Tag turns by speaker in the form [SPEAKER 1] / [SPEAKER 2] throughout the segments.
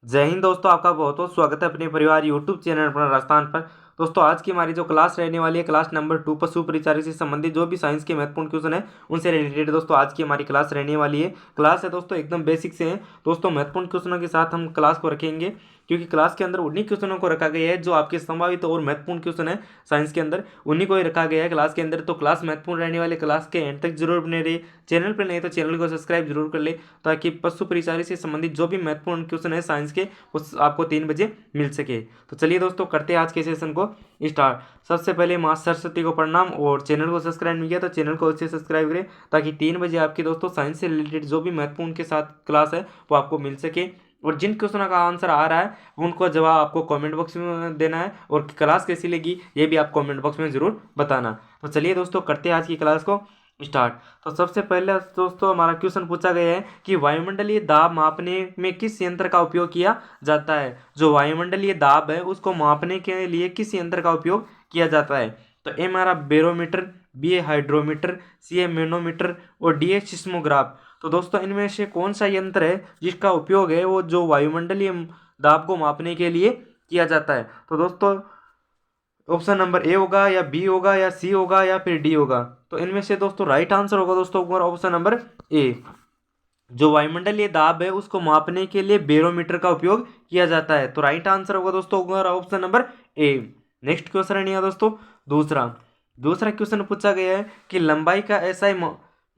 [SPEAKER 1] जय हिंद दोस्तों, आपका बहुत बहुत स्वागत है अपने परिवार यूट्यूब चैनल अपना राजस्थान पर। दोस्तों आज की हमारी जो क्लास रहने वाली है क्लास नंबर 2 पशु परिचारी से संबंधित जो भी साइंस के महत्वपूर्ण क्वेश्चन है उनसे रिलेटेड दोस्तों आज की हमारी क्लास रहने वाली है। क्लास है दोस्तों एकदम बेसिक से है दोस्तों, महत्वपूर्ण क्वेश्चनों के साथ हम क्लास को रखेंगे क्योंकि क्लास के अंदर उन्हीं क्वेश्चनों को रखा गया है जो आपके संभावित और महत्वपूर्ण क्वेश्चन है साइंस के अंदर, उन्हीं को ही रखा गया है क्लास के अंदर। तो क्लास महत्वपूर्ण रहने वाले क्लास के एंड तक जरूर बने रहिए। चैनल पर नहीं तो चैनल को सब्सक्राइब जरूर कर ले ताकि पशु परिचारी से संबंधित जो भी महत्वपूर्ण क्वेश्चन है साइंस के उस आपको 3 बजे मिल सके। तो चलिए दोस्तों करते हैं आज के सेशन को स्टार्ट। सबसे पहले माँ सरस्वती को प्रणाम और चैनल को सब्सक्राइब नहीं किया तो चैनल को अच्छे सब्सक्राइब करें ताकि 3 बजे आपकी दोस्तों साइंस से रिलेटेड जो भी महत्वपूर्ण के साथ क्लास है वो आपको मिल सके। और जिन क्वेश्चनों का आंसर आ रहा है उनको जवाब आपको कमेंट बॉक्स में देना है और क्लास कैसी लगी ये भी आप कमेंट बॉक्स में ज़रूर बताना। तो चलिए दोस्तों करते हैं आज की क्लास को स्टार्ट। तो सबसे पहले दोस्तों हमारा क्वेश्चन पूछा गया है कि वायुमंडलीय दाब मापने में किस यंत्र का उपयोग किया जाता है। जो वायुमंडलीय दाब है उसको मापने के लिए किस यंत्र का उपयोग किया जाता है। तो ए हमारा बैरोमीटर, बी है हाइड्रोमीटर, सी है मैनोमीटर और डी है सिस्मोग्राफ। तो दोस्तों इनमें से कौन सा यंत्र है जिसका उपयोग है वो जो वायुमंडलीय दाब को मापने के लिए किया जाता है। तो दोस्तों ऑप्शन नंबर ए होगा या बी होगा या सी होगा या फिर डी होगा। तो इनमें से दोस्तों राइट आंसर होगा दोस्तों ऑप्शन नंबर ए। जो वायुमंडलीय दाब है उसको मापने के लिए बैरोमीटर का उपयोग किया जाता है। तो राइट आंसर होगा दोस्तों option number A. Next question है दोस्तों दूसरा दूसरा क्वेश्चन पूछा गया है कि लंबाई का एसआई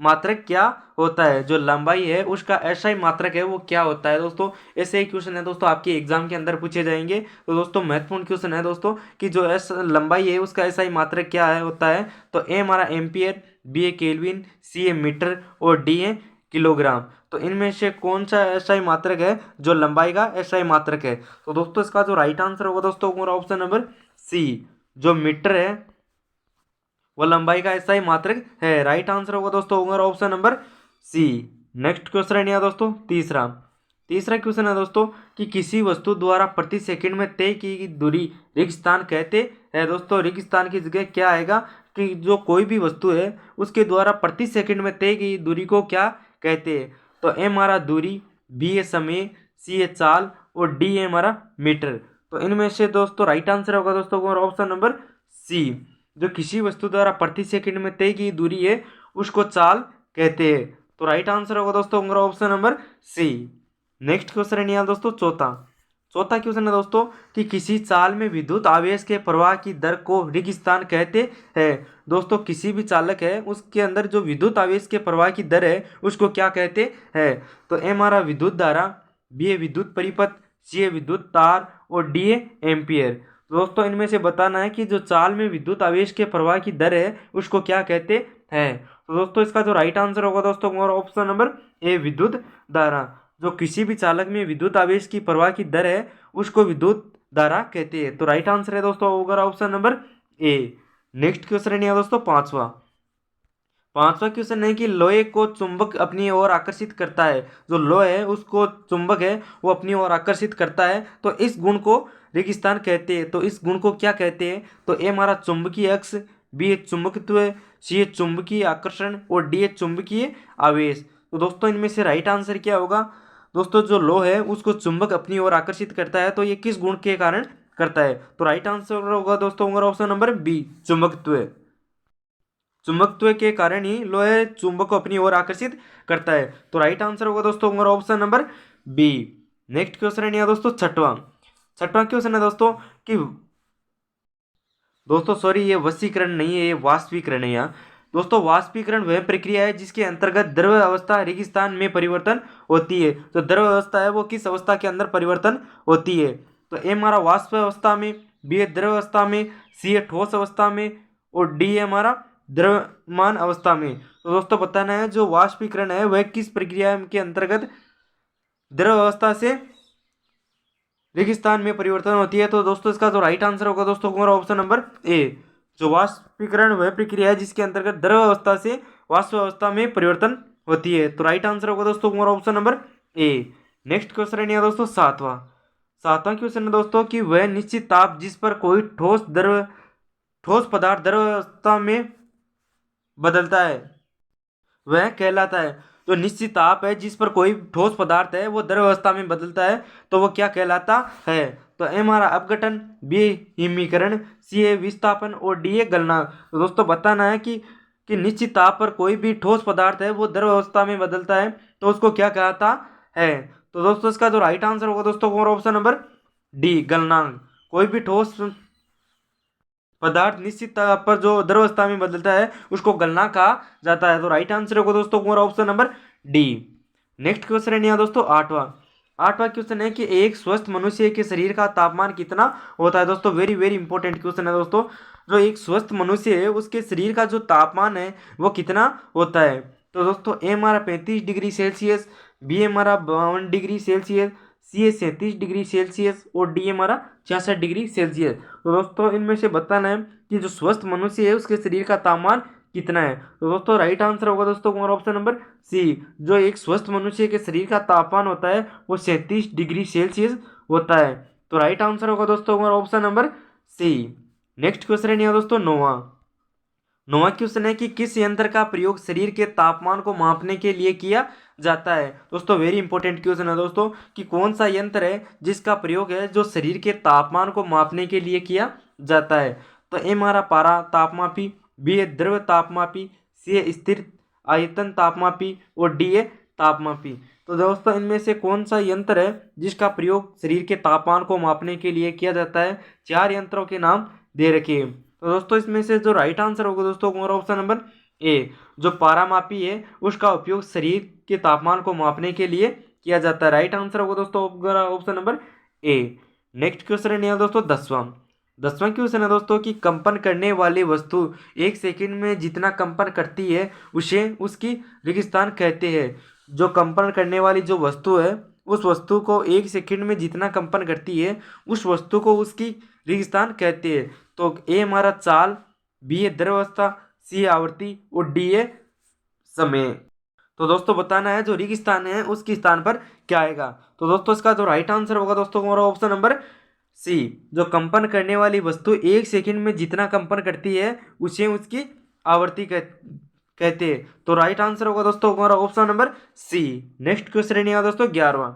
[SPEAKER 1] मात्रक क्या होता है। जो लंबाई है उसका एसआई मात्रक है वो क्या होता है। दोस्तों ऐसे ही क्वेश्चन है दोस्तों आपके एग्जाम के अंदर पूछे जाएंगे। तो दोस्तों महत्वपूर्ण क्वेश्चन है दोस्तों कि जो एस लंबाई है उसका एसआई मात्रक क्या है होता है। तो ए हमारा एम्पियर, बी है केल्विन, सी है मीटर और डी है किलोग्राम। तो इनमें से कौन सा एसआई मात्रक है जो लंबाई का एसआई मात्रक है। तो दोस्तों इसका जो राइट आंसर होगा दोस्तों ऑप्शन नंबर सी। जो मीटर है वो लंबाई का एसआई मात्रक है। राइट आंसर होगा दोस्तों option number C. Next question है दोस्तों तीसरा तीसरा क्वेश्चन है दोस्तों कि किसी वस्तु द्वारा प्रति सेकंड में तय की गई दूरी रेगिस्तान कहते हैं। दोस्तों रेगिस्तान की जगह क्या आएगा कि जो कोई भी वस्तु है उसके द्वारा प्रति सेकंड में तय की दूरी को क्या कहते हैं। तो ए हमारा दूरी, बी है समय, सी है चाल और डी है हमारा मीटर। तो इनमें से दोस्तों राइट आंसर होगा दोस्तों ऑप्शन नंबर सी। जो किसी वस्तु द्वारा प्रति सेकंड में तय की दूरी है उसको चाल कहते हैं। तो राइट आंसर होगा दोस्तों option number C. Next question है दोस्तों चौथा क्वेश्चन है दोस्तों कि किसी चाल में विद्युत आवेश के प्रवाह की दर को रेगिस्तान कहते हैं। दोस्तों किसी भी चालक है उसके अंदर जो विद्युत आवेश के प्रवाह की दर है उसको क्या कहते हैं। तो ए हमारा विद्युत धारा, बी है विद्युत परिपथ, सी है विद्युत तार और डी है एम्पियर। दोस्तों इनमें से बताना है कि जो चाल में विद्युत आवेश के प्रवाह की दर है उसको क्या कहते हैं। तो दोस्तों इसका जो राइट आंसर होगा दोस्तों ऑप्शन नंबर ए विद्युत धारा। जो किसी भी चालक में विद्युत आवेश की प्रवाह की दर है उसको विद्युत धारा कहते हैं। तो राइट आंसर है दोस्तों होगा option number A. Next question है दोस्तों पांचवा क्वेश्चन है कि लोहे को चुंबक अपनी ओर आकर्षित करता है। जो लोहा है उसको चुंबक है वो अपनी ओर आकर्षित करता है। तो इस गुण को रेगिस्तान कहते हैं। तो इस गुण को क्या कहते हैं। तो ए हमारा चुंबकीय अक्ष, बी है चुंबकत्व, सी है चुंबकीय आकर्षण और डी है चुंबकीय आवेश। तो दोस्तों इनमें से राइट आंसर क्या होगा। दोस्तों जो लोहा है उसको चुंबक अपनी ओर आकर्षित करता है तो ये किस गुण के कारण करता है। तो राइट आंसर होगा दोस्तों ऑप्शन नंबर बी चुंबकत्व। चुंबकत्व के कारण ही लोहे चुंबक को अपनी ओर आकर्षित करता है। तो राइट आंसर होगा दोस्तों option number B. Next question है दोस्तों छठवां क्वेश्चन है दोस्तों कि दोस्तों सॉरी ये वशीकरण नहीं है, ये वाष्पीकरण है। यहाँ दोस्तों वाष्पीकरण वह प्रक्रिया है जिसके अंतर्गत द्रव अवस्था रेगिस्तान में परिवर्तन होती है। तो द्रव अवस्था है वो किस अवस्था के अंदर परिवर्तन होती है। तो ए हमारा वाष्प अवस्था में, बी है द्रव अवस्था में, सी है ठोस अवस्था में और डी है हमारा द्रव्यमान अवस्था में। तो दोस्तों बताना है जो वाष्पीकरण है वह किस प्रक्रिया के अंतर्गत द्रव अवस्था से रेगिस्तान में परिवर्तन होती है। तो दोस्तों इसका जो राइट आंसर होगा दोस्तों हमारा ऑप्शन नंबर ए। जो वाष्पीकरण वह प्रक्रिया है जिसके अंतर्गत द्रव अवस्था से वाष्प अवस्था में परिवर्तन होती है। तो राइट आंसर होगा दोस्तों हमारा option number A. Next question है दोस्तों सातवां क्वेश्चन है दोस्तों कि वह निश्चित ताप जिस पर कोई ठोस पदार्थ द्रव अवस्था में बदलता है वह कहलाता है। जो निश्चित ताप है जिस पर कोई ठोस पदार्थ है वो द्रव अवस्था में बदलता है तो वो क्या कहलाता है। तो ए हमारा अपघटन, बी हिमीकरण, सी है विस्थापन और डी है गलनांक। तो दोस्तों बताना है कि निश्चित ताप पर कोई भी ठोस पदार्थ है वो द्रव अवस्था में बदलता है तो उसको क्या कहलाता है। तो दोस्तों इसका जो राइट आंसर होगा दोस्तों ऑप्शन नंबर डी गलनांक। कोई भी ठोस पदार्थ निश्चित ताप पर जो द्रव अवस्था में बदलता है उसको गलनांक कहा जाता है। तो राइट आंसर होगा दोस्तों option number D. Next question है यहाँ दोस्तों आठवां क्वेश्चन है कि एक स्वस्थ मनुष्य के शरीर का तापमान कितना होता है। दोस्तों वेरी वेरी इंपॉर्टेंट क्वेश्चन है दोस्तों। जो एक स्वस्थ मनुष्य है उसके शरीर का जो तापमान है वो कितना होता है। तो दोस्तों ए हमारा 35 डिग्री सेल्सियस, बी हमारा 52 डिग्री सेल्सियस, सी है 37 डिग्री सेल्सियस और डी हमारा 66 डिग्री सेल्सियस। तो दोस्तों इनमें से बताना है कि जो स्वस्थ मनुष्य है उसके शरीर का तापमान कितना है। तो दोस्तों राइट आंसर होगा दोस्तों ऑप्शन नंबर सी। जो एक स्वस्थ मनुष्य के शरीर का तापमान होता है वो 37 डिग्री सेल्सियस होता है। तो राइट आंसर होगा दोस्तों option number C. Next question है यहाँ दोस्तों नौवां क्वेश्चन है कि किस यंत्र का प्रयोग शरीर के तापमान को मापने के लिए किया जाता है। दोस्तों वेरी इंपॉर्टेंट क्वेश्चन है दोस्तों कि कौन सा यंत्र है जिसका प्रयोग है जो शरीर के तापमान को मापने के लिए किया जाता है। तो ए हमारा पारा तापमापी, बी है द्रव तापमापी, सी है स्थिर आयतन तापमापी और डी है तापमापी। तो दोस्तों इनमें से कौन सा यंत्र है जिसका प्रयोग शरीर के तापमान को मापने के लिए किया जाता है। 4 यंत्रों के नाम दे रखे हैं। तो दोस्तों इसमें से जो राइट आंसर होगा दोस्तों ऑप्शन नंबर ए। जो पारामापी है उसका उपयोग शरीर के तापमान को मापने के लिए किया जाता है। राइट आंसर होगा दोस्तों option number A. Next question है दोस्तों दसवां क्वेश्चन है दोस्तों कि कंपन करने वाली वस्तु 1 सेकंड में जितना कंपन करती है उसे उसकी रेगिस्तान कहते हैं। जो कंपन करने वाली जो वस्तु है उस वस्तु को 1 सेकंड में जितना कंपन करती है उस वस्तु को उसकी रेगिस्तान कहते हैं। तो ए हमारा चाल, बी है द्रवावस्था, सी आवृत्ति और डी है समय। तो दोस्तों बताना है जो रेगिस्तान है उसके स्थान पर क्या आएगा। तो दोस्तों इसका जो राइट आंसर होगा दोस्तों हमारा ऑप्शन नंबर सी। जो कंपन करने वाली वस्तु 1 सेकंड में जितना कंपन करती है उसे उसकी आवृत्ति कहते हैं। तो राइट आंसर होगा दोस्तों हमारा option number C. Next question है दोस्तों 11वां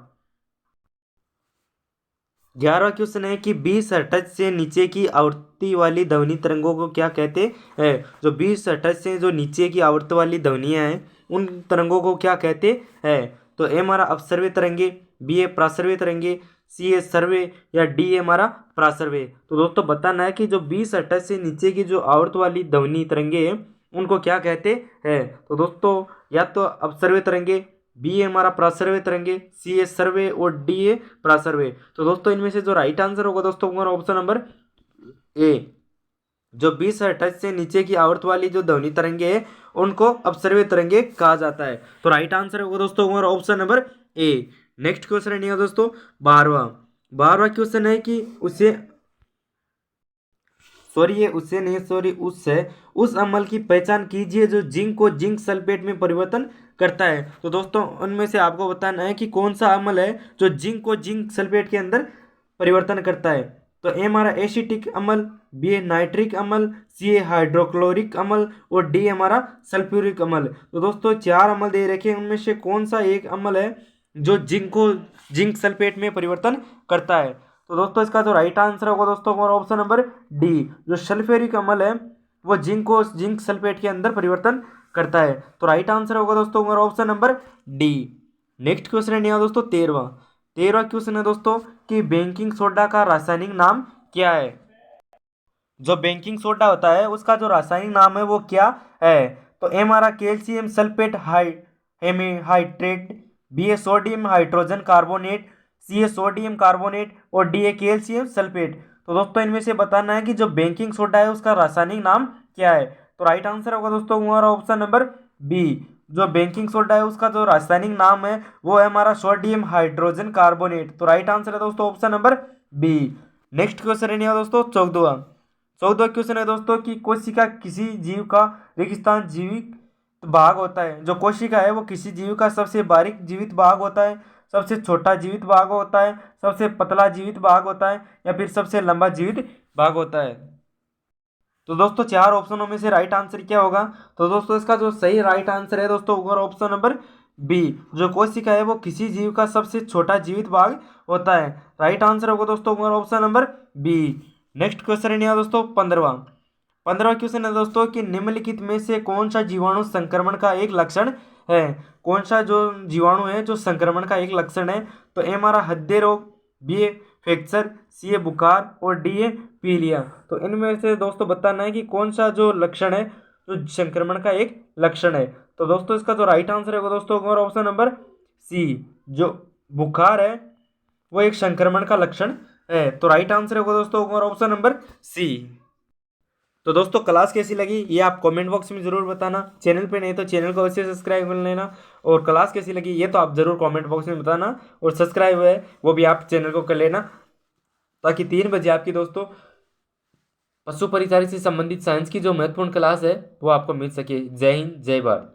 [SPEAKER 1] क्वेश्चन है कि 20 हर्ट्ज से नीचे की आवृत्ति वाली ध्वनि तरंगों को क्या कहते हैं। जो 20 हर्ट्ज से जो नीचे की आवृत्ति वाली ध्वनियाँ हैं उन तरंगों को क्या कहते हैं। तो ए हमारा अपसर्व्य तरंगे, बी है प्रासर्व्य तरंगे, सी है सर्वे या डी है हमारा प्रासर्व्य। तो दोस्तों बताना है कि जो 20 हर्ट्ज से नीचे की जो आवृत्ति वाली ध्वनि तरंगे हैं उनको क्या कहते हैं। तो दोस्तों या तो अपसर्व्य तरंगे, बी है हमारा प्रासर्व्य तरंगे, सी है सर्वे और डी है प्रासर्व्य। तो दोस्तों इनमें से जो राइट आंसर होगा दोस्तों हमारा ऑप्शन नंबर ए। जो 20 हर्ट्ज से नीचे की आवृत्ति वाली जो ध्वनि तरंगे हैं उनको अपसर्व्य तरंगे कहा जाता है। तो राइट आंसर होगा दोस्तों हमारा option number A. Next question है दोस्तों 12वां क्वेश्चन है कि उस अम्ल की पहचान कीजिए जो जिंक को जिंक सल्फेट में परिवर्तन करता है। तो दोस्तों उनमें से आपको बताना है कि कौन सा अम्ल है जो जिंक को जिंक सल्फेट के अंदर परिवर्तन करता है। तो ए हमारा एसिटिक अम्ल, बी है नाइट्रिक अम्ल, सी है हाइड्रोक्लोरिक अम्ल और डी हमारा सल्फ्यूरिक अम्ल। तो दोस्तों 4 अम्ल दे रखे हैं उनमें से कौन सा एक अम्ल है जो जिंक को जिंक सल्फेट में परिवर्तन करता है। तो दोस्तों इसका जो राइट आंसर होगा दोस्तों ऑप्शन नंबर डी। जो सल्फ्यूरिक अम्ल है वो जिंक को जिंक सल्फेट के अंदर परिवर्तन करता है। तो राइट आंसर होगा दोस्तों option number D. Next question है यहाँ दोस्तों 13वां क्वेश्चन है दोस्तों कि बेकिंग सोडा का रासायनिक नाम क्या है। जो बेकिंग सोडा होता है उसका जो रासायनिक नाम है वो क्या है। तो ए हमारा कैल्शियम सल्फेट हाइड्रेट, बी है सोडियम हाइड्रोजन कार्बोनेट, सी है सोडियम कार्बोनेट और डी है कैल्शियम सल्फेट। तो दोस्तों इनमें से बताना है कि जो बेकिंग सोडा है उसका रासायनिक नाम क्या है। तो राइट आंसर होगा दोस्तों हमारा ऑप्शन नंबर बी। जो बेकिंग सोडा है उसका जो रासायनिक नाम है वो है हमारा सोडियम हाइड्रोजन कार्बोनेट। तो राइट आंसर है दोस्तों option number B. Next question है दोस्तों 14वां क्वेश्चन है दोस्तों कि कोशिका किसी जीव का रेगिस्तान जीवित भाग होता है। जो कोशिका है वो किसी जीव का सबसे बारीक जीवित भाग होता है, सबसे छोटा जीवित भाग होता है, सबसे पतला जीवित भाग होता है या फिर सबसे लंबा जीवित भाग होता है। तो दोस्तों 4 ऑप्शनों में से राइट आंसर क्या होगा। तो दोस्तों इसका जो सही राइट आंसर है दोस्तों ऑप्शन नंबर बी, जो कोशिका है वो किसी जीव का सबसे छोटा जीवित भाग होता है। राइट आंसर होगा दोस्तों option number B. Next question है दोस्तों 15वां। 15वां क्वेश्चन है दोस्तों कि निम्नलिखित में से कौन सा जीवाणु संक्रमण का एक लक्षण है। कौन सा जो जीवाणु है जो संक्रमण का एक लक्षण है। तो ए हमारा हृदय रोग, बी है फ्रैक्चर, सी है बुखार और डी है पीलिया। तो इनमें से दोस्तों बताना है कि कौन सा जो लक्षण है जो संक्रमण का एक लक्षण है। तो दोस्तों इसका जो राइट आंसर होगा दोस्तों ऑप्शन नंबर सी, जो बुखार है वो एक संक्रमण का लक्षण है। तो राइट आंसर होगा दोस्तों ऑप्शन नंबर सी। तो दोस्तों क्लास कैसी लगी ये आप कमेंट बॉक्स में जरूर बताना। चैनल पे नहीं तो चैनल को अवश्य सब्सक्राइब कर लेना। और क्लास कैसी लगी ये तो आप जरूर कमेंट बॉक्स में बताना। और सब्सक्राइब है वो भी आप चैनल को कर लेना, ताकि 3 बजे आपकी दोस्तों पशु परिचारी से संबंधित साइंस की जो महत्वपूर्ण क्लास है वो आपको मिल सके। जय हिंद, जय भारत।